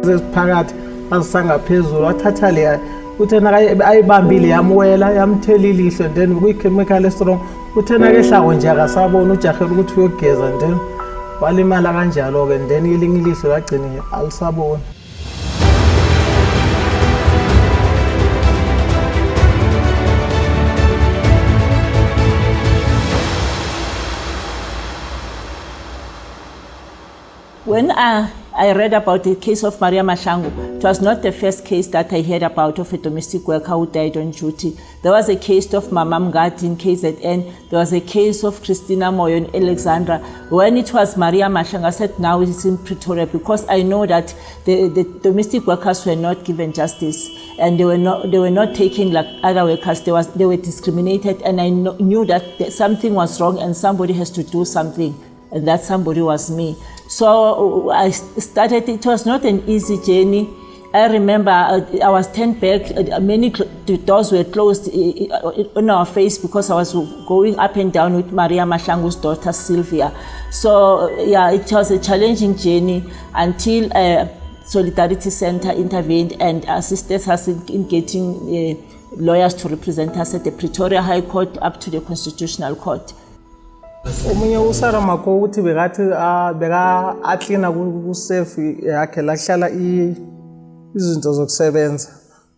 Phakathi asangaphezulu wathatha le uthena ayibambile yamwela yamthelile ihle then kuyichemical strong uthena ke hlako nje akasabona ujahela ukuthi uyogeza then walimala kanjalo ke then ilingi ilihlo lagcina alisabona. When I read about the case of Maria Mahlangu, it was not the first case that I heard about of a domestic worker who died on duty. There was a case of Mama Mngadi in KZN. There was a case of Christina Moyo in Alexandra. When it was Maria Mahlangu, I said now it's in Pretoria because I know that the domestic workers were not given justice and they were not taken like other workers. They were discriminated, and I knew that something was wrong and somebody has to do something, and that somebody was me. So I started, it was not an easy journey. I remember I was turned back, many doors were closed on our face because I was going up and down with Maria Mahlangu's daughter Sylvia. So yeah, it was a challenging journey until Solidarity Center intervened and assisted us in getting lawyers to represent us at the Pretoria High Court up to the Constitutional Court. Omunye usara mako uthi bekathi beka atlina ku safe yakhe la hlala izinto zokusebenza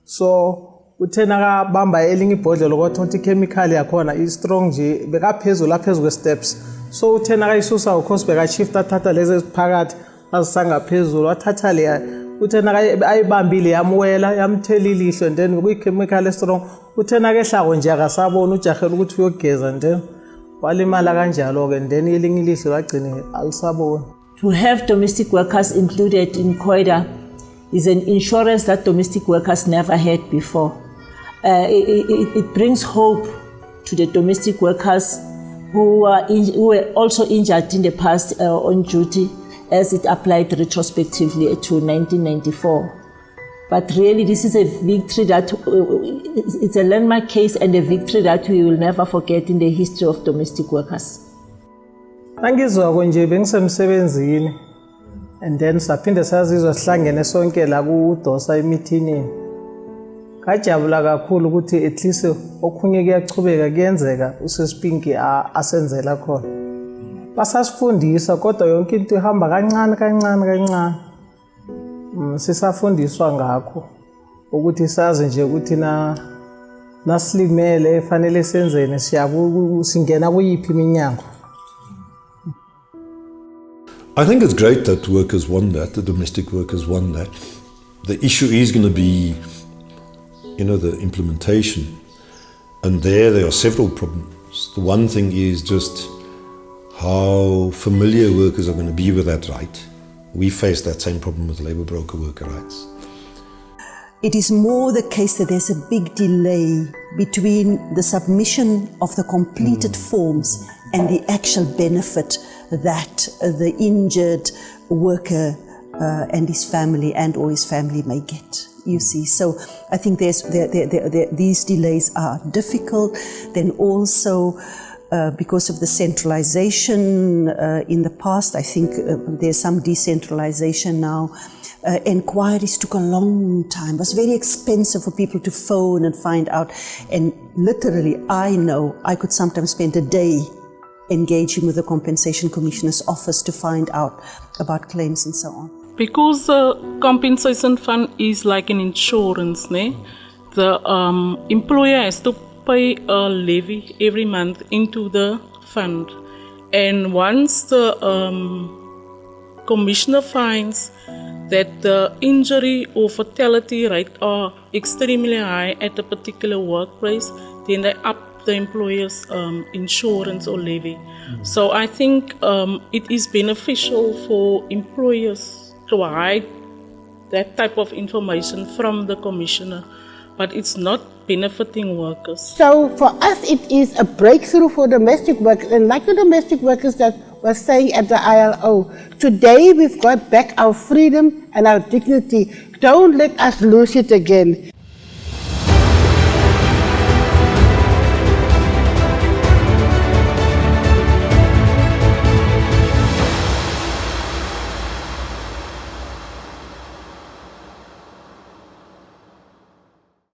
so uthena ka bamba elinye ibhodlelo kodwa uthi chemical yakhona i strong nje bekaphezulu laphezu kwe steps so uthena ka isusa ukhosi beka shift athatha lezi phakathi asangaphezulu wathatha le uthena ka ayibambile yamwela yamthelile ihle then kuyichemical strong uthena ke hlako nje akasabona ujahela ukuthi uyogeza then walimala kanjalo ke then ilingi ilihlo lagcina alisabona. To have domestic workers included in COIDA is an insurance that domestic workers never had before. It brings hope to the domestic workers who were also injured in the past on duty, as it applied retrospectively to 1994. But really, this is a victory that, it's a landmark case and a victory that we will never forget in the history of domestic workers. Angizwa konje bengisemsebenzini and then saphinde sazizwa sihlangene sonke la kudosa emithini. Ngajabula kakhulu ukuthi at least okhunye kuyachubeka kuyenzeka usespinki asenzela khona. Basasifundisa kodwa yonke into ihamba kancane. Sisafundiswa ngakho ukuthi sazi nje ukuthi nasilimele fanele senzene singena kuyiphi iminyango. I think it's great that workers won that, the domestic workers won that. The issue is going to be, the implementation. And there are several problems. The one thing is just how familiar workers are going to be with that right. We face that same problem with labour broker worker rights. It is more the case that there's a big delay between the submission of the completed forms and the actual benefit that the injured worker and his family or his family may get. You see, so I think these delays are difficult. Then also, because of the centralization in the past, I think there's some decentralization now. Inquiries took a long time. It was very expensive for people to phone and find out. And literally, I know I could sometimes spend a day engaging with the Compensation Commissioner's office to find out about claims and so on. Because the compensation fund is like an insurance, the employer has to pay a levy every month into the fund. And once the commissioner finds that the injury or fatality rate are extremely high at a particular workplace, then they up the employer's insurance or levy. So I think it is beneficial for employers to hide that type of information from the commissioner, but it's not benefiting workers. So for us it is a breakthrough for domestic workers, and like the domestic workers that were saying at the ILO, today we've got back our freedom and our dignity. Don't let us lose it again.